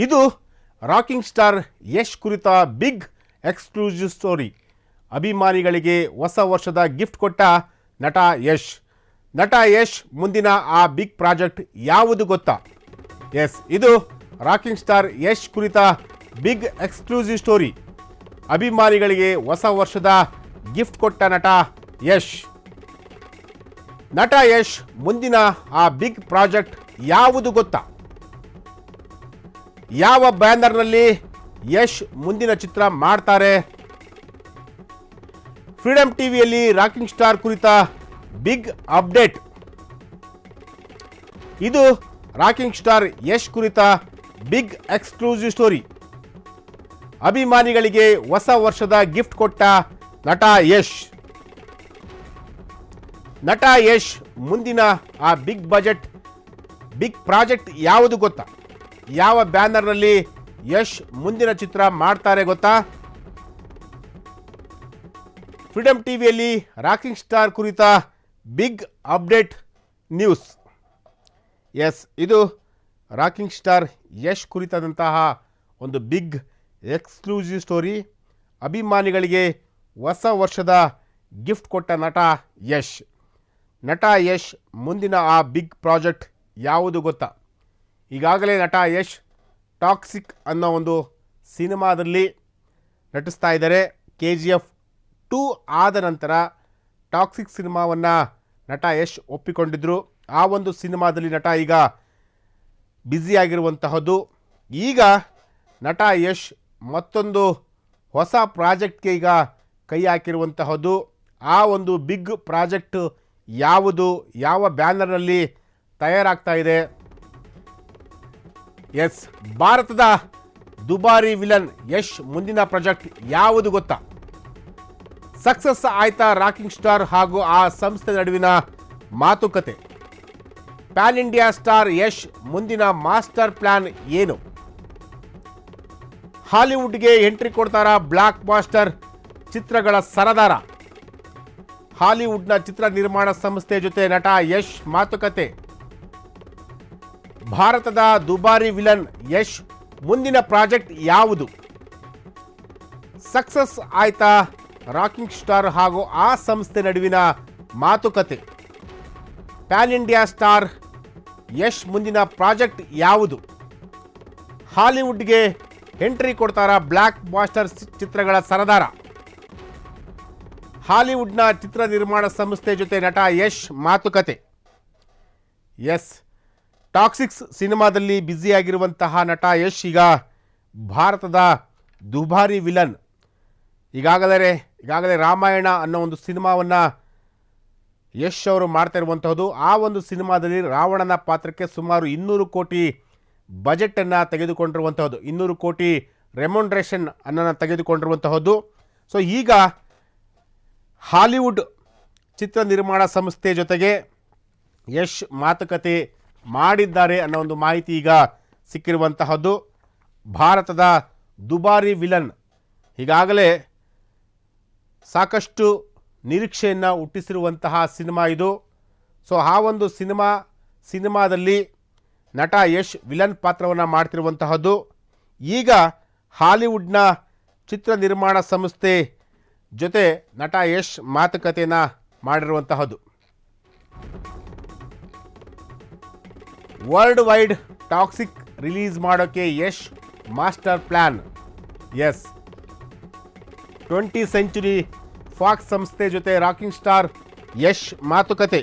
ಇದು rocking star Yash ಕುರಿತ big exclusive story. ಅಭಿಮಾನಿಗಳಿಗೆ ಹೊಸ ವರ್ಷದ ಗಿಫ್ಟ್ ಕೊಟ್ಟ ನಟ ಯಶ್. ನಟ ಯಶ್ ಮುಂದಿನ ಆ ಬಿಗ್ ಪ್ರಾಜೆಕ್ಟ್ ಯಾವುದು ಗೊತ್ತಾ? ಎಸ್, ಇದು ರಾಕಿಂಗ್ ಸ್ಟಾರ್ ಯಶ್ ಕುರಿತ ಬಿಗ್ ಎಕ್ಸ್ಕ್ಲೂಸಿವ್ ಸ್ಟೋರಿ. ಅಭಿಮಾನಿಗಳಿಗೆ ಹೊಸ ವರ್ಷದ ಗಿಫ್ಟ್ ಕೊಟ್ಟ ನಟ ಯಶ್. ನಟ ಯಶ್ ಮುಂದಿನ ಆ ಬಿಗ್ ಪ್ರಾಜೆಕ್ಟ್ ಯಾವುದು ಗೊತ್ತಾ? ಯಾವ ಬ್ಯಾನರ್ನಲ್ಲಿ ಯಶ್ ಮುಂದಿನ ಚಿತ್ರ ಮಾಡ್ತಾರೆ? ಫ್ರೀಡಮ್ ಟಿವಿಯಲ್ಲಿ ರಾಕಿಂಗ್ ಸ್ಟಾರ್ ಕುರಿತ ಬಿಗ್ ಅಪ್ಡೇಟ್. ಇದು ರಾಕಿಂಗ್ ಸ್ಟಾರ್ ಯಶ್ ಕುರಿತ ಬಿಗ್ ಎಕ್ಸ್ಕ್ಲೂಸಿವ್ ಸ್ಟೋರಿ. ಅಭಿಮಾನಿಗಳಿಗೆ ಹೊಸ ವರ್ಷದ ಗಿಫ್ಟ್ ಕೊಟ್ಟ ನಟ ಯಶ್. ನಟ ಯಶ್ ಮುಂದಿನ ಆ ಬಿಗ್ ಪ್ರಾಜೆಕ್ಟ್ ಯಾವುದು ಗೊತ್ತಾ? ಯಾವ ಬ್ಯಾನರ್ನಲ್ಲಿ ಯಶ್ ಮುಂದಿನ ಚಿತ್ರ ಮಾಡ್ತಾರೆ ಗೊತ್ತಾ? ಫ್ರೀಡಮ್ ಟಿವಿಯಲ್ಲಿ ರಾಕಿಂಗ್ ಸ್ಟಾರ್ ಕುರಿತ ಬಿಗ್ ಅಪ್ಡೇಟ್ ನ್ಯೂಸ್. ಎಸ್, ಇದು ರಾಕಿಂಗ್ ಸ್ಟಾರ್ ಯಶ್ ಕುರಿತಾದಂತಹ ಒಂದು ಬಿಗ್ ಎಕ್ಸ್ಕ್ಲೂಸಿವ್ ಸ್ಟೋರಿ. ಅಭಿಮಾನಿಗಳಿಗೆ ಹೊಸ ವರ್ಷದ ಗಿಫ್ಟ್ ಕೊಟ್ಟ ನಟ ಯಶ್. ನಟ ಯಶ್ ಮುಂದಿನ ಆ ಬಿಗ್ ಪ್ರಾಜೆಕ್ಟ್ ಯಾವುದು ಗೊತ್ತಾ? ಈಗಾಗಲೇ ನಟ ಯಶ್ ಟಾಕ್ಸಿಕ್ ಅನ್ನೋ ಒಂದು ಸಿನಿಮಾದಲ್ಲಿ ನಟಿಸ್ತಾ ಇದ್ದಾರೆ. KGF 2 ಆದ ನಂತರ ಟಾಕ್ಸಿಕ್ ಸಿನಿಮಾವನ್ನು ನಟ ಯಶ್ ಒಪ್ಪಿಕೊಂಡಿದ್ದರು. ಆ ಒಂದು ಸಿನಿಮಾದಲ್ಲಿ ನಟ ಈಗ ಬ್ಯುಸಿಯಾಗಿರುವಂತಹದ್ದು. ಈಗ ನಟ ಯಶ್ ಮತ್ತೊಂದು ಹೊಸ ಪ್ರಾಜೆಕ್ಟ್ಗೆ ಈಗ ಕೈ ಹಾಕಿರುವಂತಹದ್ದು. ಆ ಒಂದು ಬಿಗ್ ಪ್ರಾಜೆಕ್ಟ್ ಯಾವುದು, ಯಾವ ಬ್ಯಾನರ್ನಲ್ಲಿ ತಯಾರಾಗ್ತಾ ಇದೆ? ಎಸ್, ಭಾರತದ ದುಬಾರಿ ವಿಲನ್ ಯಶ್ ಮುಂದಿನ ಪ್ರಾಜೆಕ್ಟ್ ಯಾವುದು ಗೊತ್ತಾ? ಸಕ್ಸಸ್ ಆಯ್ತಾ ರಾಕಿಂಗ್ ಸ್ಟಾರ್ ಹಾಗೂ ಆ ಸಂಸ್ಥೆ ನಡುವಿನ ಮಾತುಕತೆ? ಪ್ಯಾನ್ ಇಂಡಿಯಾ ಸ್ಟಾರ್ ಯಶ್ ಮುಂದಿನ ಮಾಸ್ಟರ್ ಪ್ಲಾನ್ ಏನು? ಹಾಲಿವುಡ್ಗೆ ಎಂಟ್ರಿ ಕೊಡ್ತಾರಾ ಬ್ಲಾಕ್ ಬಾಸ್ಟರ್ ಚಿತ್ರಗಳ ಸರದಾರ? ಹಾಲಿವುಡ್ನ ಚಿತ್ರ ನಿರ್ಮಾಣ ಸಂಸ್ಥೆ ಜೊತೆ ನಟ ಯಶ್ ಮಾತುಕತೆ. ಭಾರತದ ದುಬಾರಿ ವಿಲನ್ ಯಶ್ ಮುಂದಿನ ಪ್ರಾಜೆಕ್ಟ್ ಯಾವುದು? ಸಕ್ಸಸ್ ಆಯ್ತಾ ರಾಕಿಂಗ್ ಸ್ಟಾರ್ ಹಾಗೂ ಆ ಸಂಸ್ಥೆ ನಡುವಿನ ಮಾತುಕತೆ? ಪ್ಯಾನ್ ಇಂಡಿಯಾ ಸ್ಟಾರ್ ಯಶ್ ಮುಂದಿನ ಪ್ರಾಜೆಕ್ಟ್ ಯಾವುದು? ಹಾಲಿವುಡ್ಗೆ ಎಂಟ್ರಿ ಕೊಡ್ತಾರಾ ಬ್ಲಾಕ್ ಬಾಸ್ಟರ್ ಚಿತ್ರಗಳ ಸರದಾರ? ಹಾಲಿವುಡ್ನ ಚಿತ್ರ ನಿರ್ಮಾಣ ಸಂಸ್ಥೆ ಜೊತೆ ನಟ ಯಶ್ ಮಾತುಕತೆ. ಎಸ್, ಟಾಕ್ಸಿಕ್ಸ್ ಸಿನಿಮಾದಲ್ಲಿ ಬ್ಯುಸಿಯಾಗಿರುವಂತಹ ನಟ ಯಶ್ ಈಗ ಭಾರತದ ದುಬಾರಿ ವಿಲನ್. ಈಗಾಗಲೇ ರಾಮಾಯಣ ಅನ್ನೋ ಒಂದು ಸಿನಿಮಾವನ್ನು ಯಶ್ ಅವರು ಮಾಡ್ತಾ ಇರುವಂತಹದ್ದು. ಆ ಒಂದು ಸಿನಿಮಾದಲ್ಲಿ ರಾವಣನ ಪಾತ್ರಕ್ಕೆ ಸುಮಾರು 200 ಕೋಟಿ ಬಜೆಟನ್ನು ತೆಗೆದುಕೊಂಡಿರುವಂತಹದ್ದು, 200 ಕೋಟಿ ರೆಮ್ಯುನರೇಷನ್ ಅನ್ನು ತೆಗೆದುಕೊಂಡಿರುವಂತಹದ್ದು. ಸೊ ಈಗ ಹಾಲಿವುಡ್ ಚಿತ್ರ ನಿರ್ಮಾಣ ಸಂಸ್ಥೆ ಜೊತೆಗೆ ಯಶ್ ಮಾತುಕತೆ ಮಾಡಿದ್ದಾರೆ ಅನ್ನೋ ಒಂದು ಮಾಹಿತಿ ಈಗ ಸಿಕ್ಕಿರುವಂತಹದ್ದು. ಭಾರತದ ದುಬಾರಿ ವಿಲನ್ ಈಗಾಗಲೇ ಸಾಕಷ್ಟು ನಿರೀಕ್ಷೆಯನ್ನು ಹುಟ್ಟಿಸಿರುವಂತಹ ಸಿನಿಮಾ ಇದು. ಸೊ ಆ ಒಂದು ಸಿನಿಮಾದಲ್ಲಿ ನಟ ಯಶ್ ವಿಲನ್ ಪಾತ್ರವನ್ನು ಮಾಡ್ತಿರುವಂತಹದ್ದು. ಈಗ ಹಾಲಿವುಡ್ನ ಚಿತ್ರ ನಿರ್ಮಾಣ ಸಂಸ್ಥೆ ಜೊತೆ ನಟ ಯಶ್ ಮಾತುಕತೆಯನ್ನು ಮಾಡಿರುವಂತಹದ್ದು. ವರ್ಲ್ಡ್ ವೈಡ್ ಟಾಕ್ಸಿಕ್ ರಿಲೀಸ್ ಮಾಡೋಕ್ಕೆ Yash master plan. Yes, 20th century Fox ಸಂಸ್ಥೆ ಜೊತೆ ರಾಕಿಂಗ್ ಸ್ಟಾರ್ ಯಶ್ ಮಾತುಕತೆ.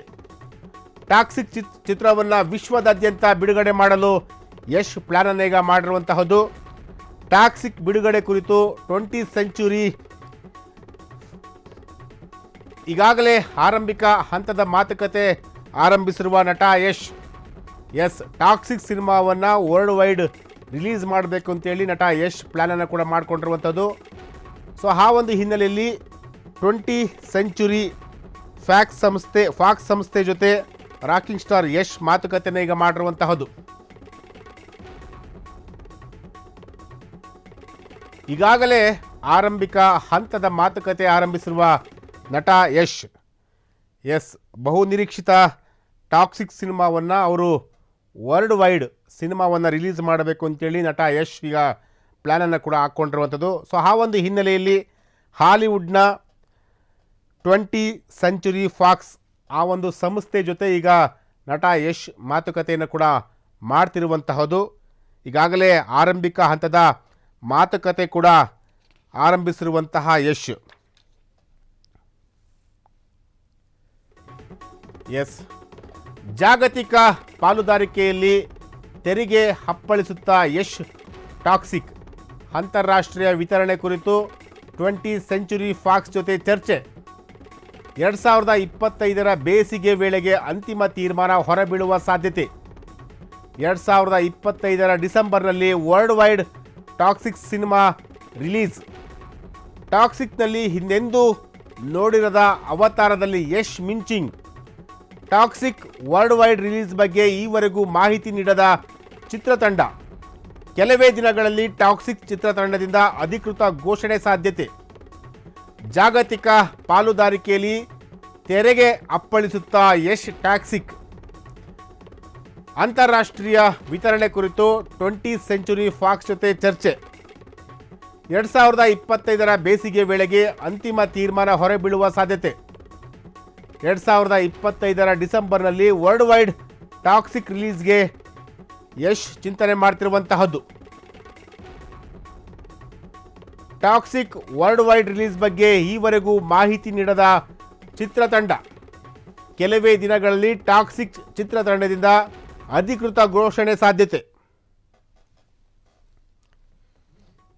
ಟಾಕ್ಸಿಕ್ ಚಿತ್ರವನ್ನು ವಿಶ್ವದಾದ್ಯಂತ ಬಿಡುಗಡೆ ಮಾಡಲು ಯಶ್ ಪ್ಲಾನ್ ಈಗ ಮಾಡಿರುವಂತಹದ್ದು. ಟಾಕ್ಸಿಕ್ ಬಿಡುಗಡೆ ಕುರಿತು 20th ಸೆಂಚುರಿ ಈಗಾಗಲೇ ಆರಂಭಿಕ ಹಂತದ ಮಾತುಕತೆ ಆರಂಭಿಸಿರುವ ನಟ ಯಶ್. ಎಸ್, ಟಾಕ್ಸಿಕ್ ಸಿನಿಮಾವನ್ನು ವರ್ಲ್ಡ್ ವೈಡ್ ರಿಲೀಸ್ ಮಾಡಬೇಕು ಅಂತೇಳಿ ನಟ ಯಶ್ ಪ್ಲ್ಯಾನನ್ನು ಕೂಡ ಮಾಡಿಕೊಂಡಿರುವಂಥದ್ದು. ಸೊ ಆ ಒಂದು ಹಿನ್ನೆಲೆಯಲ್ಲಿ 20th ಸೆಂಚುರಿ ಫಾಕ್ಸ್ ಸಂಸ್ಥೆ ಜೊತೆ ರಾಕಿಂಗ್ ಸ್ಟಾರ್ ಯಶ್ ಮಾತುಕತೆಯನ್ನು ಈಗ ಮಾಡಿರುವಂತಹದ್ದು. ಈಗಾಗಲೇ ಆರಂಭಿಕ ಹಂತದ ಮಾತುಕತೆ ಆರಂಭಿಸಿರುವ ನಟ ಯಶ್. ಎಸ್, ಬಹು ನಿರೀಕ್ಷಿತ ಟಾಕ್ಸಿಕ್ ಸಿನಿಮಾವನ್ನು ಅವರು ವರ್ಲ್ಡ್ ವೈಡ್ ಸಿನಿಮಾವನ್ನು ರಿಲೀಸ್ ಮಾಡಬೇಕು ಅಂತೇಳಿ ನಟ ಯಶ್ ಈಗ ಪ್ಲ್ಯಾನನ್ನು ಕೂಡ ಹಾಕ್ಕೊಂಡಿರುವಂಥದ್ದು. ಸೊ ಆ ಒಂದು ಹಿನ್ನೆಲೆಯಲ್ಲಿ ಹಾಲಿವುಡ್ನ 20th Century Fox ಆ ಒಂದು ಸಂಸ್ಥೆ ಜೊತೆ ಈಗ ನಟ ಯಶ್ ಮಾತುಕತೆಯನ್ನು ಕೂಡ ಮಾಡ್ತಿರುವಂತಹದ್ದು. ಈಗಾಗಲೇ ಆರಂಭಿಕ ಹಂತದ ಮಾತುಕತೆ ಕೂಡ ಆರಂಭಿಸಿರುವಂತಹ ಯಶ್. ಜಾಗತಿಕ ಪಾಲುದಾರಿಕೆಯಲ್ಲಿ ತೆರಿಗೆ ಅಪ್ಪಳಿಸುತ್ತಾ ಯಶ್ ಟಾಕ್ಸಿಕ್. ಅಂತಾರಾಷ್ಟ್ರೀಯ ವಿತರಣೆ ಕುರಿತು 20th Century Fox ಜೊತೆ ಚರ್ಚೆ. 2025 ಬೇಸಿಗೆ ವೇಳೆಗೆ ಅಂತಿಮ ತೀರ್ಮಾನ ಹೊರಬೀಳುವ ಸಾಧ್ಯತೆ. 2025 ಡಿಸೆಂಬರ್ನಲ್ಲಿ world wide Toxic cinema release. ಟಾಕ್ಸಿಕ್ನಲ್ಲಿ ಹಿಂದೆಂದೂ ನೋಡಿರದ ಅವತಾರದಲ್ಲಿ ಯಶ್ ಮಿಂಚಿಂಗ್. ಟಾಕ್ಸಿಕ್ ವರ್ಲ್ಡ್ ವೈಡ್ ರಿಲೀಸ್ ಬಗ್ಗೆ ಈವರೆಗೂ ಮಾಹಿತಿ ನೀಡದ ಚಿತ್ರತಂಡ. ಕೆಲವೇ ದಿನಗಳಲ್ಲಿ ಟಾಕ್ಸಿಕ್ ಚಿತ್ರತಂಡದಿಂದ ಅಧಿಕೃತ ಘೋಷಣೆ ಸಾಧ್ಯತೆ. ಜಾಗತಿಕ ಪಾಲುದಾರಿಕೆಯಲ್ಲಿ ತೆರಿಗೆ ಅಪ್ಪಳಿಸುತ್ತಾ ಯಶ್ ಟಾಕ್ಸಿಕ್. ಅಂತಾರಾಷ್ಟ್ರೀಯ ವಿತರಣೆ ಕುರಿತು 20th Century Fox ಜೊತೆ ಚರ್ಚೆ. 2025 ಬೇಸಿಗೆ ವೇಳೆಗೆ ಅಂತಿಮ ತೀರ್ಮಾನ ಹೊರಬೀಳುವ ಸಾಧ್ಯತೆ. 2025 ಡಿಸೆಂಬರ್ನಲ್ಲಿ ವರ್ಲ್ಡ್ ವೈಡ್ ಟಾಕ್ಸಿಕ್ ರಿಲೀಸ್ಗೆ ಯಶ್ ಚಿಂತನೆ ಮಾಡ್ತಿರುವಂತಹದ್ದು. ಟಾಕ್ಸಿಕ್ ವರ್ಲ್ಡ್ ವೈಡ್ ರಿಲೀಸ್ ಬಗ್ಗೆ ಈವರೆಗೂ ಮಾಹಿತಿ ನೀಡದ ಚಿತ್ರತಂಡ. ಕೆಲವೇ ದಿನಗಳಲ್ಲಿ ಟಾಕ್ಸಿಕ್ ಚಿತ್ರತಂಡದಿಂದ ಅಧಿಕೃತ ಘೋಷಣೆ ಸಾಧ್ಯತೆ.